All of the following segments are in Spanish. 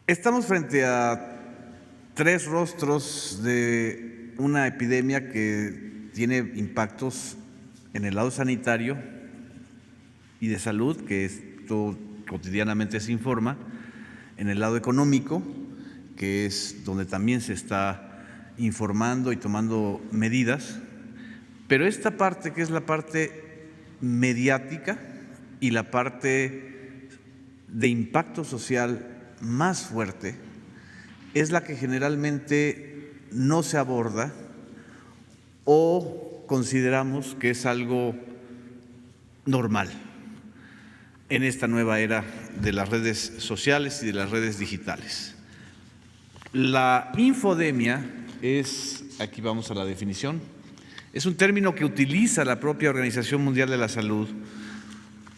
Estamos frente a tres rostros de una epidemia que tiene impactos en el lado sanitario y de salud, que esto cotidianamente se informa, en el lado económico, que es donde también se está informando y tomando medidas, pero esta parte que es la parte mediática y la parte de impacto social más fuerte es la que generalmente no se aborda o consideramos que es algo normal en esta nueva era de las redes sociales y de las redes digitales. La infodemia es, aquí vamos a la definición, es un término que utiliza la propia Organización Mundial de la Salud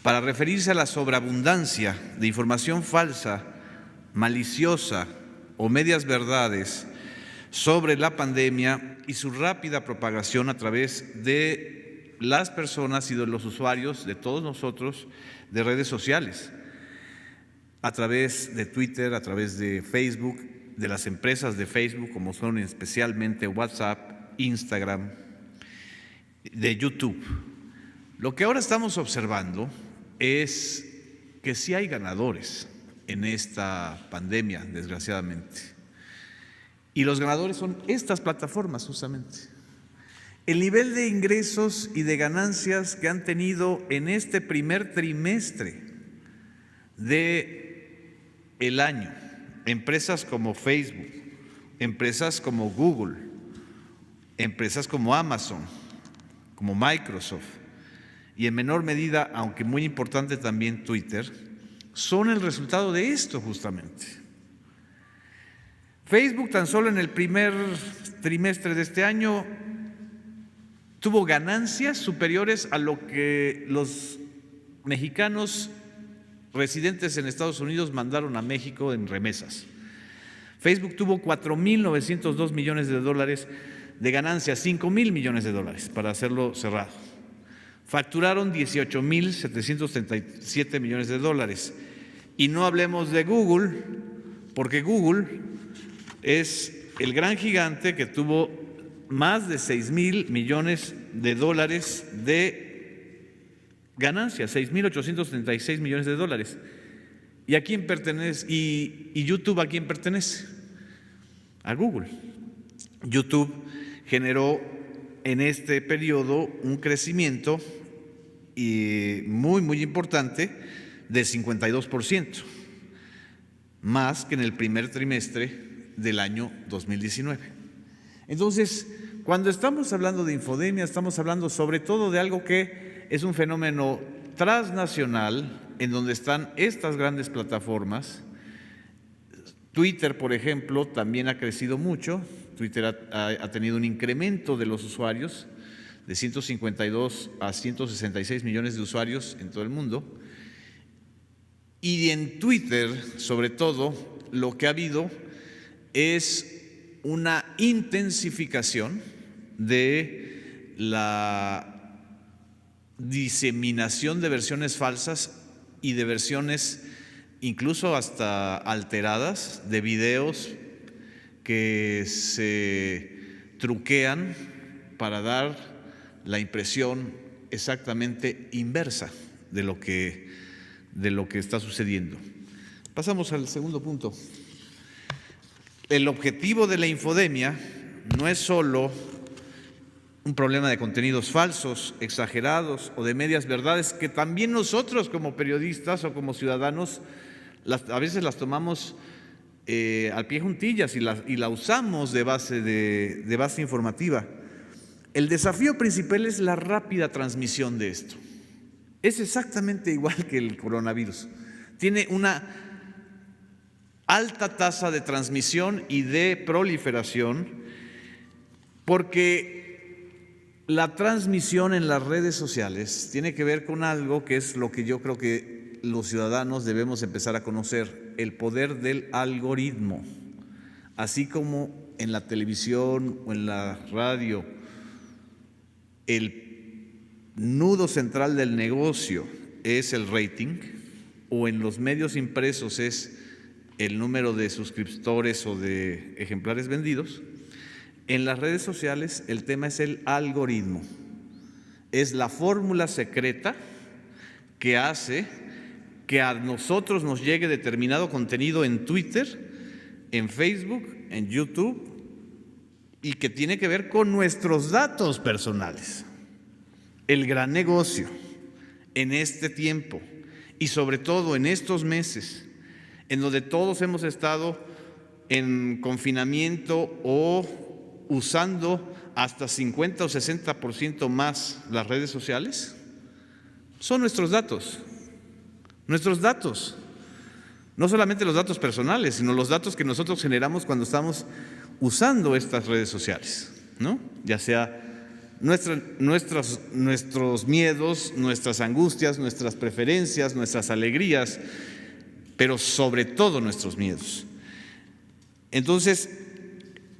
para referirse a la sobreabundancia de información falsa, maliciosa o medias verdades sobre la pandemia y su rápida propagación a través de las personas y de los usuarios, de todos nosotros, de redes sociales, a través de Twitter, a través de Facebook, de las empresas de Facebook, como son especialmente WhatsApp, Instagram, de YouTube. Lo que ahora estamos observando es que sí hay ganadores en esta pandemia, desgraciadamente. Y los ganadores son estas plataformas, justamente. El nivel de ingresos y de ganancias que han tenido en este primer trimestre del año, empresas como Facebook, empresas como Google, empresas como Amazon, como Microsoft y en menor medida, aunque muy importante también Twitter, son el resultado de esto justamente. Facebook tan solo en el primer trimestre de este año tuvo ganancias superiores a lo que los mexicanos residentes en Estados Unidos mandaron a México en remesas. Facebook tuvo 4.902 millones de dólares de ganancias, 5.000 millones de dólares, para hacerlo cerrado. Facturaron 18.737 millones de dólares. Y no hablemos de Google, porque Google es el gran gigante que tuvo más de 6.000 millones de dólares de ganancias, 6.836 millones de dólares. ¿Y a quién pertenece? ¿Y YouTube a quién pertenece? A Google. YouTube generó en este periodo un crecimiento muy importante del 52%, más que en el primer trimestre del año 2019. Entonces, cuando estamos hablando de infodemia, estamos hablando sobre todo de algo que es un fenómeno transnacional en donde están estas grandes plataformas. Twitter, por ejemplo, también ha crecido mucho. Twitter ha tenido un incremento de los usuarios de 152 a 166 millones de usuarios en todo el mundo. Y en Twitter, sobre todo, lo que ha habido es una intensificación de la diseminación de versiones falsas y de versiones incluso hasta alteradas de videos que se truquean para dar la impresión exactamente inversa de lo que está sucediendo. Pasamos al segundo punto. El objetivo de la infodemia no es solo un problema de contenidos falsos, exagerados o de medias verdades, que también nosotros como periodistas o como ciudadanos a veces las tomamos al pie juntillas y la usamos de base informativa. El desafío principal es la rápida transmisión de esto. Es exactamente igual que el coronavirus. Tiene una alta tasa de transmisión y de proliferación porque la transmisión en las redes sociales tiene que ver con algo que es lo que yo creo que los ciudadanos debemos empezar a conocer, el poder del algoritmo. Así como en la televisión o en la radio, el nudo central del negocio es el rating, o en los medios impresos es el número de suscriptores o de ejemplares vendidos. En las redes sociales el tema es el algoritmo. Es la fórmula secreta que hace que a nosotros nos llegue determinado contenido en Twitter, en Facebook, en YouTube, y que tiene que ver con nuestros datos personales. El gran negocio en este tiempo y sobre todo en estos meses, en donde todos hemos estado en confinamiento o usando hasta 50 o 60% más las redes sociales, son nuestros datos. Nuestros datos. No solamente los datos personales, sino los datos que nosotros generamos cuando estamos usando estas redes sociales, ¿no? Ya sea nuestros miedos, nuestras angustias, nuestras preferencias, nuestras alegrías, pero sobre todo nuestros miedos. Entonces,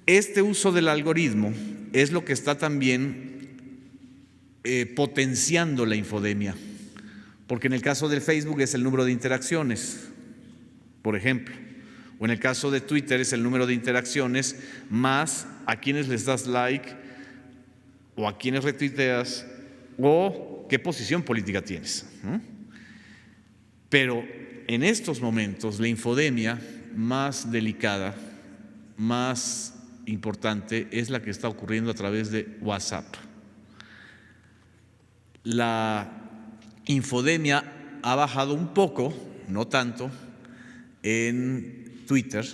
este uso del algoritmo es lo que está también potenciando la infodemia, porque en el caso del Facebook es el número de interacciones, por ejemplo, o en el caso de Twitter es el número de interacciones más a quienes les das like o a quienes retuiteas o qué posición política tienes, ¿no? Pero en estos momentos la infodemia más delicada, más importante, es la que está ocurriendo a través de WhatsApp. La infodemia ha bajado un poco, no tanto, en Twitter,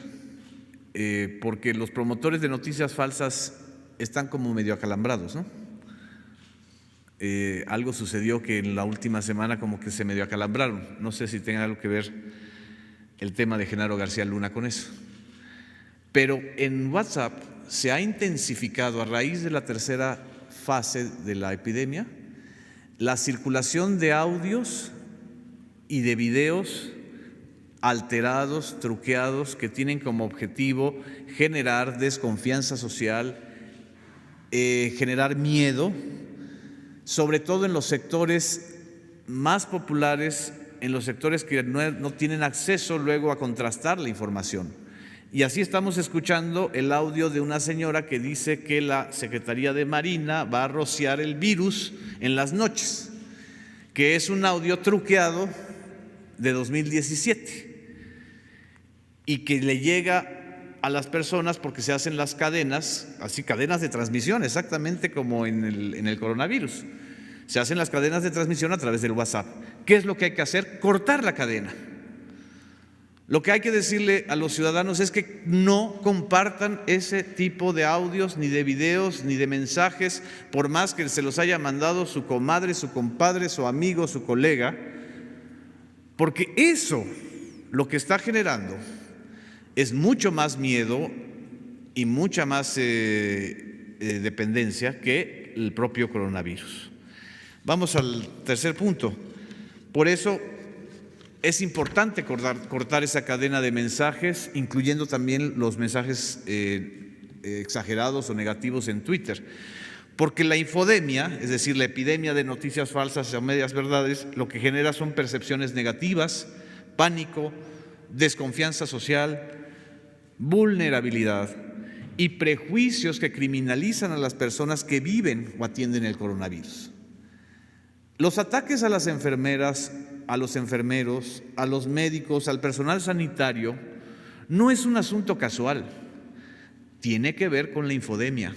porque los promotores de noticias falsas están como medio acalambrados, ¿no? Algo sucedió que en la última semana como que se medio acalambraron. No sé si tenga algo que ver el tema de Genaro García Luna con eso. Pero en WhatsApp se ha intensificado a raíz de la tercera fase de la epidemia la circulación de audios y de videos alterados, truqueados, que tienen como objetivo generar desconfianza social, generar miedo, sobre todo en los sectores más populares, en los sectores que no tienen acceso luego a contrastar la información. Y así estamos escuchando el audio de una señora que dice que la Secretaría de Marina va a rociar el virus en las noches, que es un audio truqueado de 2017 y que le llega a las personas porque se hacen las cadenas, así cadenas de transmisión, exactamente como en el coronavirus. Se hacen las cadenas de transmisión a través del WhatsApp. ¿Qué es lo que hay que hacer? Cortar la cadena. Lo que hay que decirle a los ciudadanos es que no compartan ese tipo de audios, ni de videos, ni de mensajes, por más que se los haya mandado su comadre, su compadre, su amigo, su colega, porque eso lo que está generando es mucho más miedo y mucha más dependencia que el propio coronavirus. Vamos al tercer punto. Por eso es importante cortar esa cadena de mensajes, incluyendo también los mensajes exagerados o negativos en Twitter, porque la infodemia, es decir, la epidemia de noticias falsas o medias verdades, lo que genera son percepciones negativas, pánico, desconfianza social, vulnerabilidad y prejuicios que criminalizan a las personas que viven o atienden el coronavirus. Los ataques a las enfermeras, a los enfermeros, a los médicos, al personal sanitario, no es un asunto casual. Tiene que ver con la infodemia,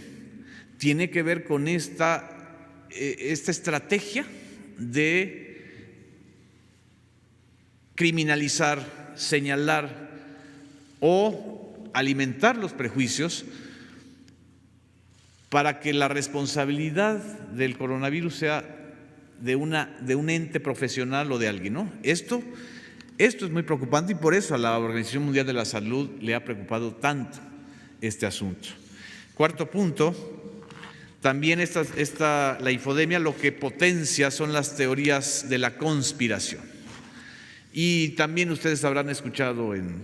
tiene que ver con esta estrategia de criminalizar, señalar o alimentar los prejuicios para que la responsabilidad del coronavirus sea de un ente profesional o de alguien, ¿no? Esto es muy preocupante y por eso a la Organización Mundial de la Salud le ha preocupado tanto este asunto. Cuarto punto, también la infodemia lo que potencia son las teorías de la conspiración. Y también ustedes habrán escuchado en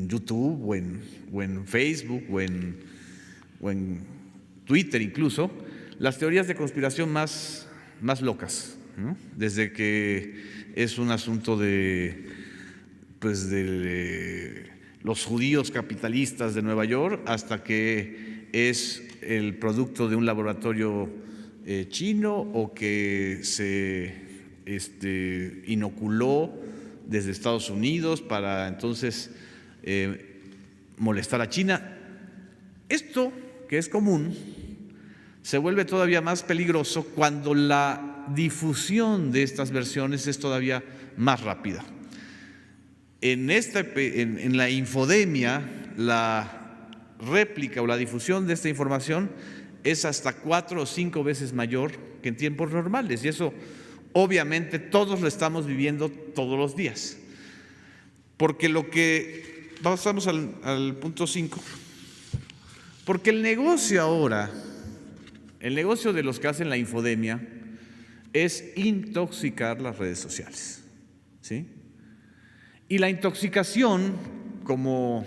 YouTube o en Facebook o en Twitter incluso, las teorías de conspiración más locas, ¿no? Desde que es un asunto de pues de los judíos capitalistas de Nueva York hasta que es el producto de un laboratorio chino o que se inoculó desde Estados Unidos para entonces molestar a China. Esto, que es común, se vuelve todavía más peligroso cuando la difusión de estas versiones es todavía más rápida. En la infodemia, la réplica o la difusión de esta información es hasta 4 o 5 veces mayor que en tiempos normales, y eso obviamente todos lo estamos viviendo todos los días. Porque pasamos al punto 5, porque el negocio ahora, el negocio de los que hacen la infodemia es intoxicar las redes sociales, ¿sí? Y la intoxicación, como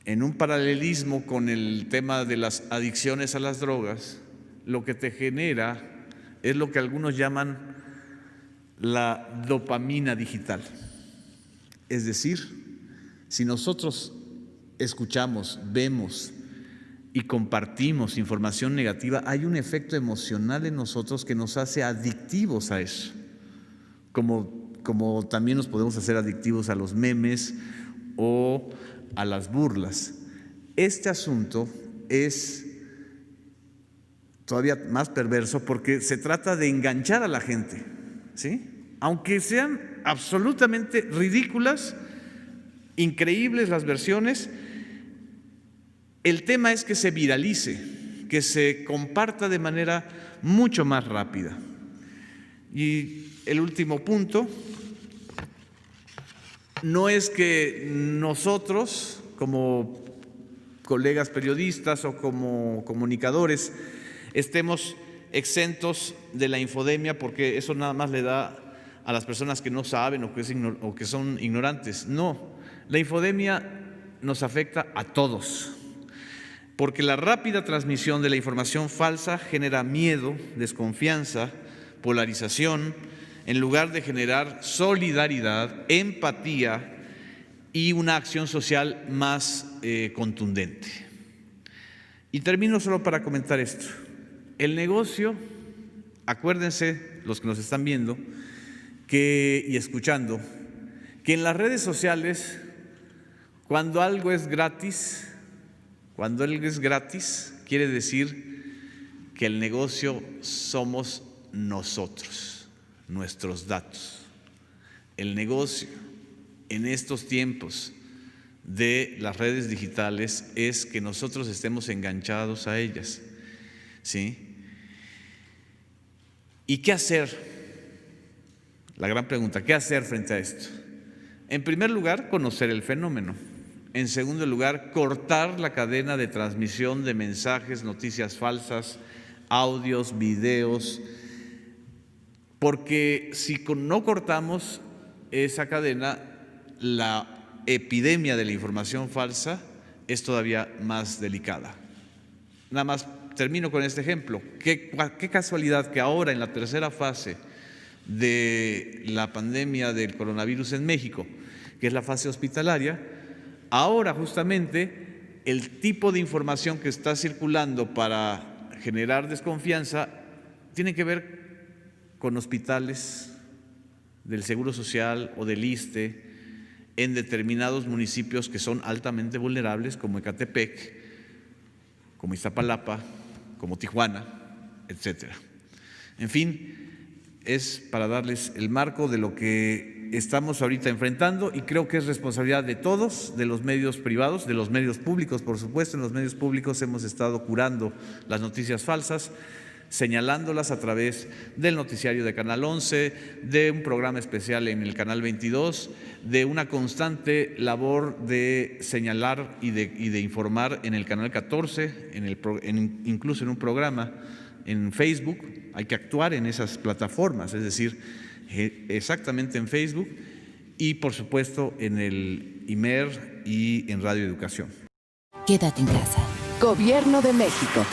en un paralelismo con el tema de las adicciones a las drogas, lo que te genera es lo que algunos llaman la dopamina digital. Es decir, si nosotros escuchamos, vemos y compartimos información negativa, hay un efecto emocional en nosotros que nos hace adictivos a eso, como también nos podemos hacer adictivos a los memes o a las burlas. Este asunto es todavía más perverso porque se trata de enganchar a la gente, ¿sí? Aunque sean absolutamente ridículas, increíbles las versiones, el tema es que se viralice, que se comparta de manera mucho más rápida. Y el último punto, no es que nosotros, como colegas periodistas o como comunicadores, estemos exentos de la infodemia, porque eso nada más le da a las personas que no saben o que son ignorantes. No, la infodemia nos afecta a todos, porque la rápida transmisión de la información falsa genera miedo, desconfianza, polarización, en lugar de generar solidaridad, empatía y una acción social más contundente. Y termino solo para comentar esto. El negocio, acuérdense, los que nos están viendo y escuchando, que en las redes sociales, cuando algo es gratis, quiere decir que el negocio somos nosotros, nuestros datos. El negocio en estos tiempos de las redes digitales es que nosotros estemos enganchados a ellas, ¿sí? ¿Y qué hacer? La gran pregunta, ¿qué hacer frente a esto? En primer lugar, conocer el fenómeno. En segundo lugar, cortar la cadena de transmisión de mensajes, noticias falsas, audios, videos, porque si no cortamos esa cadena, la epidemia de la información falsa es todavía más delicada. Nada más termino con este ejemplo. Qué casualidad que ahora, en la tercera fase de la pandemia del coronavirus en México, que es la fase hospitalaria, ahora justamente el tipo de información que está circulando para generar desconfianza tiene que ver con hospitales del Seguro Social o del ISSSTE en determinados municipios que son altamente vulnerables, como Ecatepec, como Iztapalapa, como Tijuana, etcétera. En fin, es para darles el marco de lo que estamos ahorita enfrentando, y creo que es responsabilidad de todos, de los medios privados, de los medios públicos, por supuesto. En los medios públicos hemos estado curando las noticias falsas, señalándolas a través del noticiario de Canal 11, de un programa especial en el Canal 22, de una constante labor de señalar y de informar en el Canal 14, incluso en un programa en Facebook. Hay que actuar en esas plataformas, es decir, exactamente en Facebook, y por supuesto en el IMER y en Radio Educación. Quédate en casa. Gobierno de México.